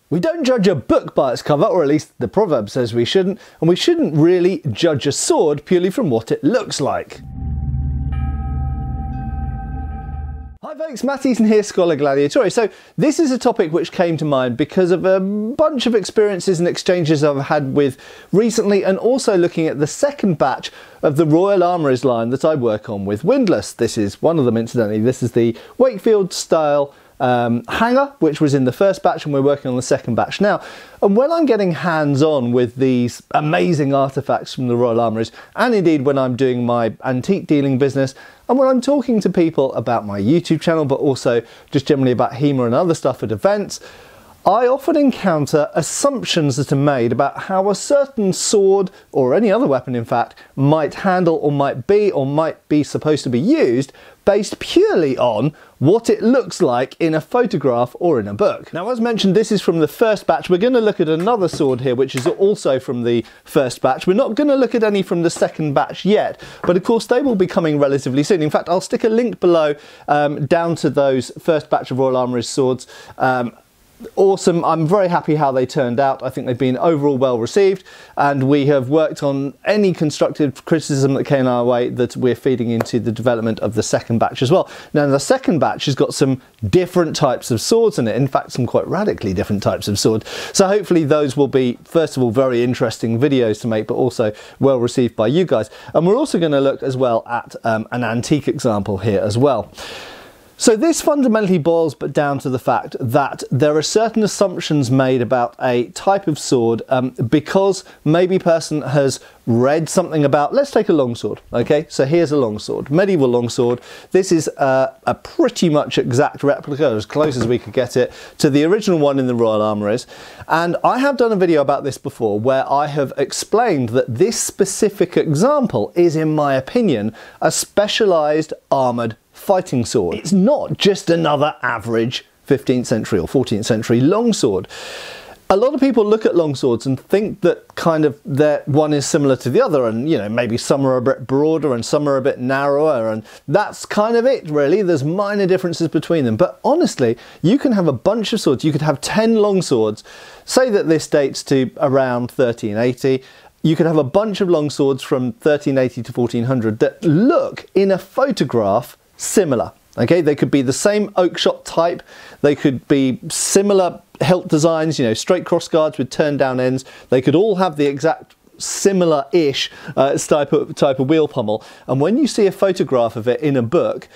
We don't judge a book by its cover, or at least the proverb says we shouldn't, and we shouldn't really judge a sword purely from what it looks like. Hi folks, Matt Easton here, Schola Gladiatoria. So this is a topic which came to mind because of a bunch of experiences and exchanges I've had with recently, and also looking at the second batch of the Royal Armouries line that I work on with Windlass. This is one of them, incidentally. This is the Wakefield style hanger, which was in the first batch, and we're working on the second batch now. And when I'm getting hands-on with these amazing artifacts from the Royal Armouries, and indeed when I'm doing my antique dealing business, and when I'm talking to people about my YouTube channel, but also just generally about HEMA and other stuff at events, I often encounter assumptions that are made about how a certain sword, or any other weapon in fact, might handle or might be supposed to be used, based purely on what it looks like in a photograph or in a book. Now, as mentioned, this is from the first batch. We're going to look at another sword here, which is also from the first batch. We're not going to look at any from the second batch yet, but of course they will be coming relatively soon. In fact, I'll stick a link below down to those first batch of Royal Armouries swords. Awesome. I'm very happy how they turned out. I think they've been overall well received, and we have worked on any constructive criticism that came our way that we're feeding into the development of the second batch as well. Now, the second batch has got some different types of swords in it, in fact some quite radically different types of sword, so hopefully those will be, first of all, very interesting videos to make, but also well received by you guys. And we're also going to look as well at an antique example here as well. So this fundamentally boils down to the fact that there are certain assumptions made about a type of sword because maybe a person has read something about, let's take a longsword, okay? So here's a longsword, medieval longsword. This is a pretty much exact replica, as close as we could get it, to the original one in the Royal Armouries. And I have done a video about this before where I have explained that this specific example is, in my opinion, a specialised armoured fighting sword. It's not just another average 15th century or 14th century longsword. A lot of people look at longswords and think that kind of one is similar to the other, and you know, maybe some are a bit broader and some are a bit narrower, and that's kind of it really. There's minor differences between them, but honestly you can have a bunch of swords. You could have 10 longswords, say that this dates to around 1380. You could have a bunch of longswords from 1380 to 1400 that look in a photograph similar. Okay, they could be the same oak shot type, they could be similar hilt designs, you know, straight cross guards with turned down ends. They could all have the exact similar-ish type of wheel pommel, and when you see a photograph of it in a book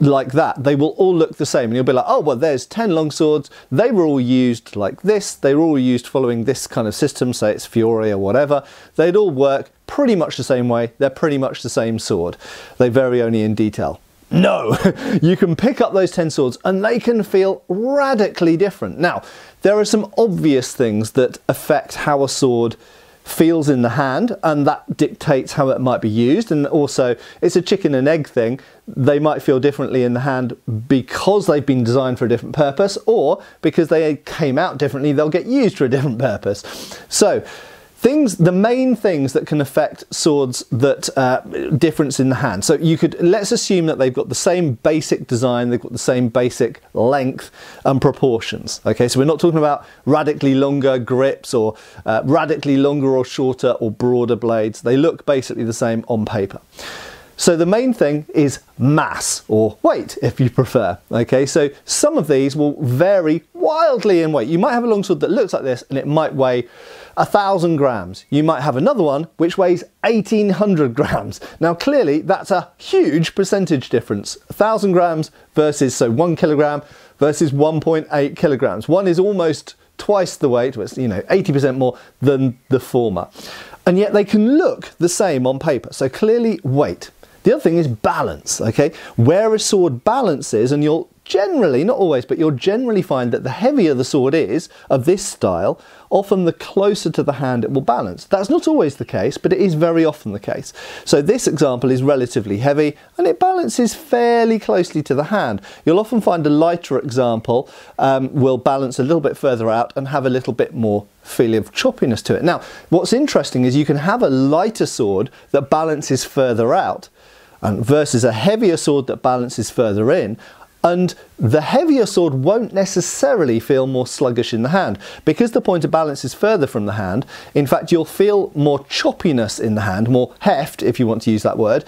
like that, they will all look the same, and you'll be like, oh well, there's 10 longswords, they were all used like this, they were all used following this kind of system, say it's Fiore or whatever. They'd all work pretty much the same way, they're pretty much the same sword, they vary only in detail. No, you can pick up those 10 swords and they can feel radically different. Now, there are some obvious things that affect how a sword feels in the hand, and that dictates how it might be used. And also, it's a chicken and egg thing. They might feel differently in the hand because they've been designed for a different purpose, or because they came out differently, they'll get used for a different purpose. So the main things that can affect swords that difference in the hand. So let's assume that they've got the same basic design, they've got the same basic length and proportions. Okay, so we're not talking about radically longer grips or radically longer or shorter or broader blades. They look basically the same on paper. So the main thing is mass, or weight if you prefer. Okay, so some of these will vary wildly in weight. You might have a longsword that looks like this and it might weigh 1,000 grams. You might have another one which weighs 1,800 grams. Now clearly that's a huge percentage difference. 1,000 grams versus, so 1 kilogram versus 1.8 kilograms. One is almost twice the weight, you know, 80% more than the former. And yet they can look the same on paper. So clearly weight. The other thing is balance, okay? Where a sword balances, and you'll generally, not always, but you'll generally find that the heavier the sword is of this style, often the closer to the hand it will balance. That's not always the case, but it is very often the case. So this example is relatively heavy and it balances fairly closely to the hand. You'll often find a lighter example will balance a little bit further out and have a little bit more feeling of choppiness to it. Now, what's interesting is you can have a lighter sword that balances further out, and versus a heavier sword that balances further in. And the heavier sword won't necessarily feel more sluggish in the hand. Because the point of balance is further from the hand, in fact you'll feel more choppiness in the hand, more heft, if you want to use that word,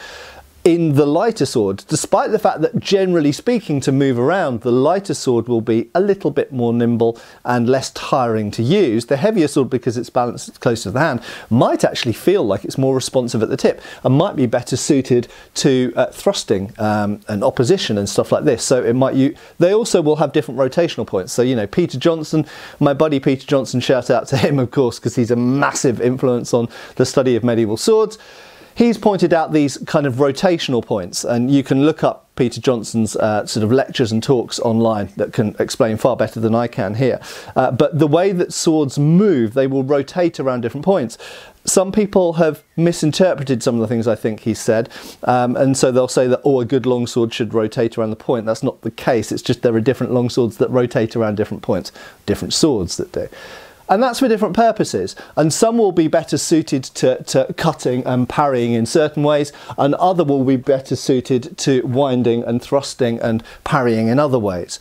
in the lighter sword, despite the fact that generally speaking, to move around, the lighter sword will be a little bit more nimble and less tiring to use. The heavier sword, because it's balanced close to the hand, might actually feel like it's more responsive at the tip and might be better suited to thrusting and opposition and stuff like this. So it might, they also will have different rotational points. So, you know, Peter Johnson, my buddy Peter Johnson, shout out to him, of course, because he's a massive influence on the study of medieval swords. He's pointed out these kind of rotational points, and you can look up Peter Johnson's sort of lectures and talks online that can explain far better than I can here. But the way that swords move, they will rotate around different points. Some people have misinterpreted some of the things I think he said, and so they'll say that, oh, a good longsword should rotate around the point. That's not the case. It's just there are different longswords that rotate around different points, different swords that do. And that's for different purposes, and some will be better suited to cutting and parrying in certain ways, and other will be better suited to winding and thrusting and parrying in other ways.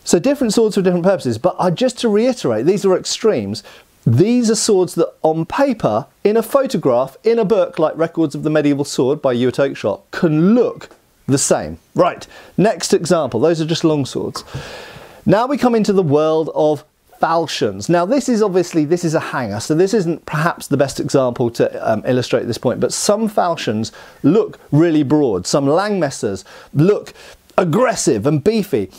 So different swords for different purposes, but just to reiterate, these are extremes. These are swords that on paper, in a photograph, in a book like Records of the Medieval Sword by Ewart Oakeshott, can look the same. Right, next example, those are just long swords. Now we come into the world of falchions. Now this is a hanger, so this isn't perhaps the best example to illustrate this point, but some falchions look really broad. Some Langmessers look aggressive and beefy.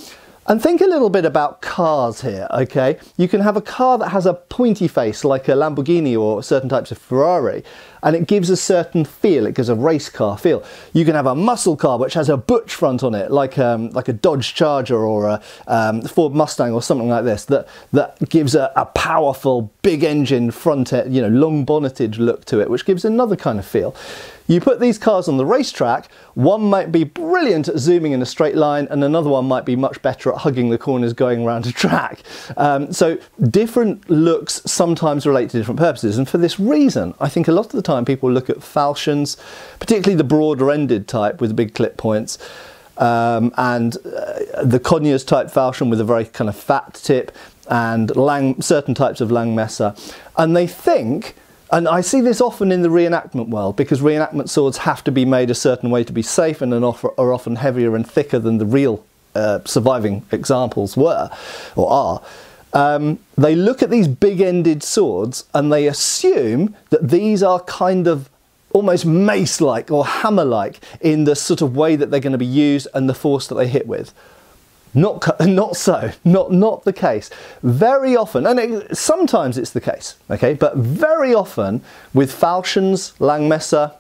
And think a little bit about cars here, okay? You can have a car that has a pointy face like a Lamborghini or certain types of Ferrari, and it gives a certain feel, it gives a race car feel. You can have a muscle car which has a butch front on it, like a Dodge Charger or a Ford Mustang or something like this, that gives a powerful, big engine front end, you know, long bonneted look to it, which gives another kind of feel. You put these cars on the racetrack, one might be brilliant at zooming in a straight line and another one might be much better at hugging the corners going around a track. So different looks sometimes relate to different purposes, and for this reason I think a lot of the time people look at falchions, particularly the broader ended type with the big clip points, and the Conyers type falchion with a very kind of fat tip, and certain types of Langmesser, and they think, and I see this often in the reenactment world, because reenactment swords have to be made a certain way to be safe and are often heavier and thicker than the real surviving examples were or are. They look at these big-ended swords and they assume that these are kind of almost mace-like or hammer-like in the sort of way that they're going to be used and the force that they hit with. Not the case. Very often, and sometimes it's the case, okay, but very often with falchions, Langmesser,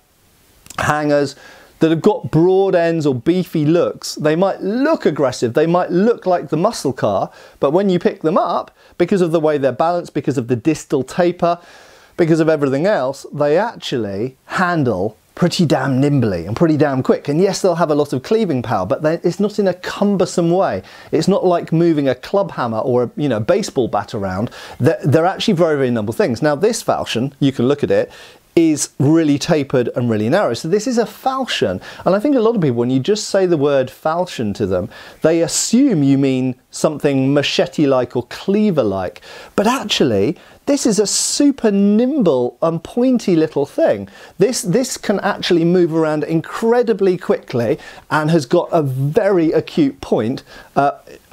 hangers that have got broad ends or beefy looks, they might look aggressive, they might look like the muscle car, but when you pick them up, because of the way they're balanced, because of the distal taper, because of everything else, they actually handle pretty damn nimbly and pretty damn quick. And yes, they'll have a lot of cleaving power, but it's not in a cumbersome way. It's not like moving a club hammer or a baseball bat around. They're actually very, very nimble things. Now this falchion, you can look at it, is really tapered and really narrow. So this is a falchion. And I think a lot of people, when you just say the word falchion to them, they assume you mean something machete-like or cleaver-like. But actually, this is a super nimble and pointy little thing. This can actually move around incredibly quickly and has got a very acute point,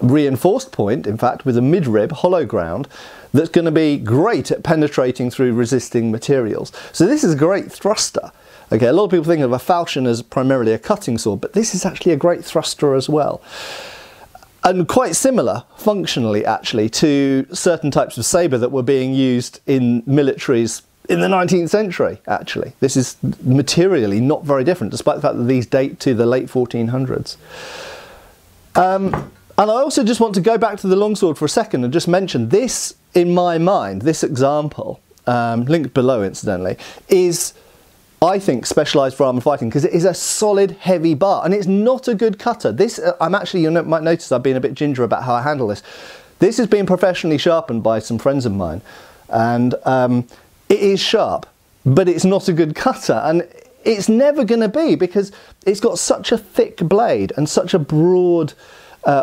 reinforced point, in fact, with a midrib, hollow ground, that's going to be great at penetrating through resisting materials. So this is a great thruster. Okay, a lot of people think of a falchion as primarily a cutting sword, but this is actually a great thruster as well. And quite similar, functionally actually, to certain types of sabre that were being used in militaries in the 19th century, actually. This is materially not very different, despite the fact that these date to the late 1400s. And I also just want to go back to the longsword for a second and just mention this, in my mind, this example, linked below incidentally, is, I think, specialised for armour fighting because it is a solid, heavy bar and it's not a good cutter. This, I'm actually, you might notice I've been a bit ginger about how I handle this. This has been professionally sharpened by some friends of mine, and it is sharp, but it's not a good cutter, and it's never going to be because it's got such a thick blade and such a broad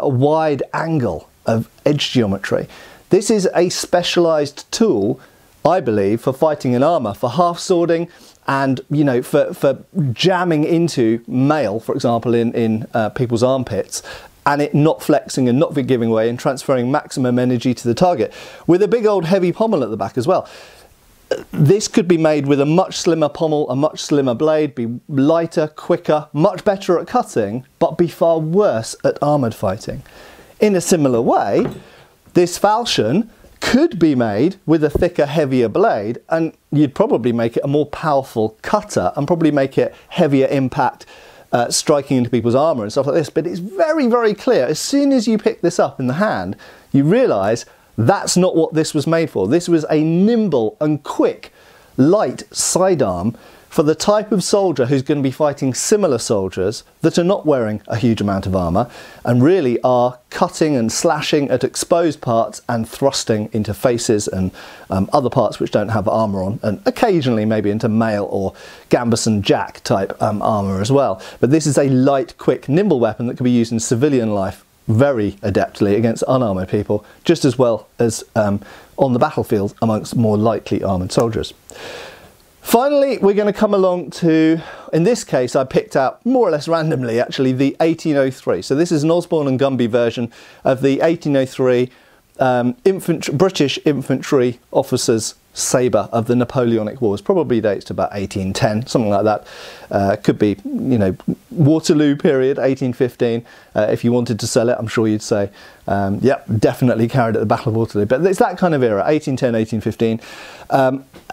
wide angle of edge geometry. This is a specialised tool, I believe, for fighting in armour, for half swording, and for jamming into mail, for example, in people's armpits, and it not flexing and not giving way and transferring maximum energy to the target, with a big old heavy pommel at the back as well. This could be made with a much slimmer pommel, a much slimmer blade, be lighter, quicker, much better at cutting, but be far worse at armoured fighting. In a similar way, this falchion could be made with a thicker, heavier blade, and you'd probably make it a more powerful cutter and probably make it heavier impact, striking into people's armour and stuff like this. But it's very, very clear, as soon as you pick this up in the hand, you realise that's not what this was made for. This was a nimble and quick, light sidearm for the type of soldier who's going to be fighting similar soldiers that are not wearing a huge amount of armour and really are cutting and slashing at exposed parts and thrusting into faces and other parts which don't have armour on, and occasionally maybe into mail or gambeson jack type armour as well. But this is a light, quick, nimble weapon that can be used in civilian life very adeptly against unarmoured people, just as well as on the battlefield amongst more lightly armoured soldiers. Finally, we're going to come along to, in this case, I picked out more or less randomly actually the 1803. So this is an Osborne and Gumby version of the 1803 British infantry officer's sabre of the Napoleonic Wars. Probably dates to about 1810, something like that. Could be, Waterloo period, 1815. If you wanted to sell it, I'm sure you'd say, yep, definitely carried at the Battle of Waterloo. But it's that kind of era, 1810, 1815.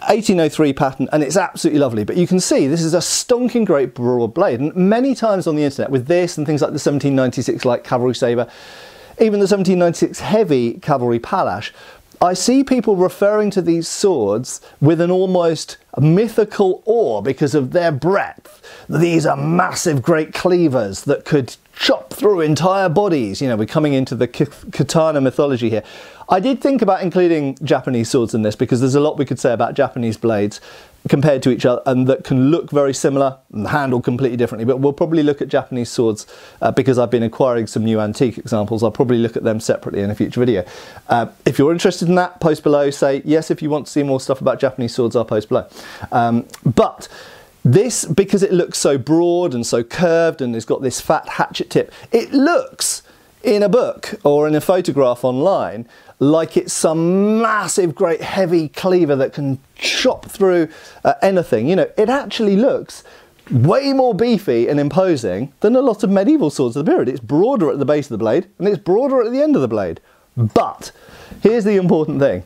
1803 pattern, and it's absolutely lovely. But you can see this is a stonking great broad blade, and many times on the internet with this and things like the 1796 light cavalry sabre, even the 1796 heavy cavalry palash, I see people referring to these swords with an almost mythical awe because of their breadth. These are massive great cleavers that could chop through entire bodies. We're coming into the katana mythology here. I did think about including Japanese swords in this because there's a lot we could say about Japanese blades compared to each other and that can look very similar and handle completely differently, but we'll probably look at Japanese swords because I've been acquiring some new antique examples. I'll probably look at them separately in a future video. If you're interested in that, post below, say yes. If you want to see more stuff about Japanese swords, I'll post below. But this, because it looks so broad and so curved and it's got this fat hatchet tip, it looks in a book or in a photograph online like it's some massive great heavy cleaver that can chop through anything. It actually looks way more beefy and imposing than a lot of medieval swords of the period. It's broader at the base of the blade and it's broader at the end of the blade. But here's the important thing.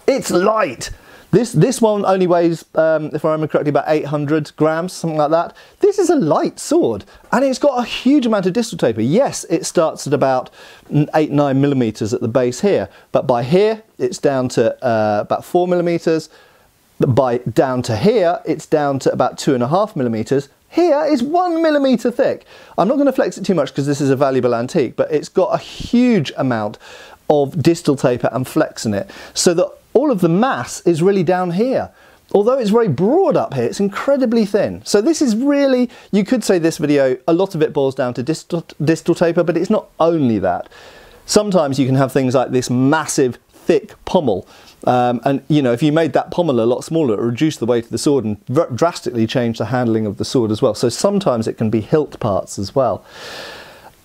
It's light. This one only weighs, if I remember correctly, about 800 grams, something like that. This is a light sword, and it's got a huge amount of distal taper. Yes, it starts at about 8-9 millimeters at the base here, but by here, it's down to about 4 millimeters. Down to here, it's down to about 2.5 millimeters. Here is 1 millimeter thick. I'm not going to flex it too much because this is a valuable antique, but it's got a huge amount of distal taper and flex in it, so that all of the mass is really down here. Although it's very broad up here, it's incredibly thin. So this is really, you could say this video, a lot of it boils down to distal taper, but it's not only that. Sometimes you can have things like this massive, thick pommel. And if you made that pommel a lot smaller, it would reduce the weight of the sword and drastically change the handling of the sword as well. So sometimes it can be hilt parts as well.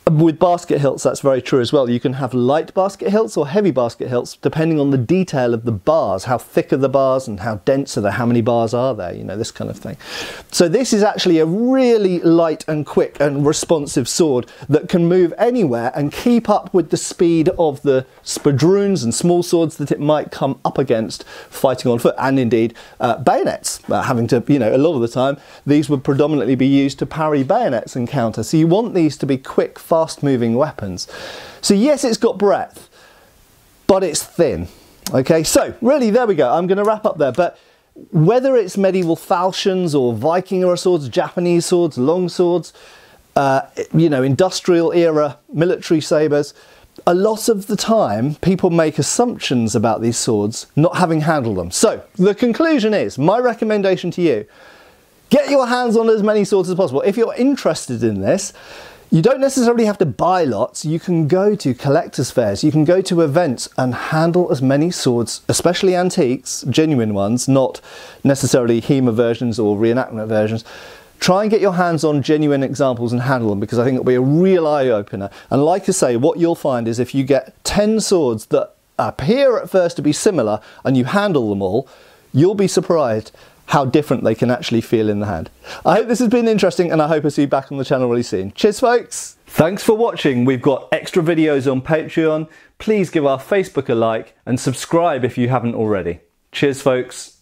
With basket hilts, that's very true as well. You can have light basket hilts or heavy basket hilts depending on the detail of the bars. How thick are the bars and how dense are they? How many bars are there? This kind of thing. So this is actually a really light and quick and responsive sword that can move anywhere and keep up with the speed of the spadroons and small swords that it might come up against fighting on foot, and indeed bayonets. Having to, a lot of the time, these would predominantly be used to parry bayonets and counter. So you want these to be quick, fast-moving weapons. So yes, it's got breadth, but it's thin. Okay, so really, there we go. I'm going to wrap up there. But whether it's medieval falchions or Viking era swords, Japanese swords, long swords, industrial era military sabers, a lot of the time people make assumptions about these swords not having handled them. So the conclusion is, my recommendation to you, get your hands on as many swords as possible. If you're interested in this, You don't necessarily have to buy lots. You can go to collectors' fairs, you can go to events and handle as many swords, especially antiques, genuine ones, not necessarily HEMA versions or reenactment versions. Try and get your hands on genuine examples and handle them, because I think it'll be a real eye-opener. And like I say, what you'll find is if you get 10 swords that appear at first to be similar and you handle them all, you'll be surprised how different they can actually feel in the hand. I hope this has been interesting, and I hope I see you back on the channel really soon. Cheers, folks. Thanks for watching. We've got extra videos on Patreon. Please give our Facebook a like and subscribe if you haven't already. Cheers, folks.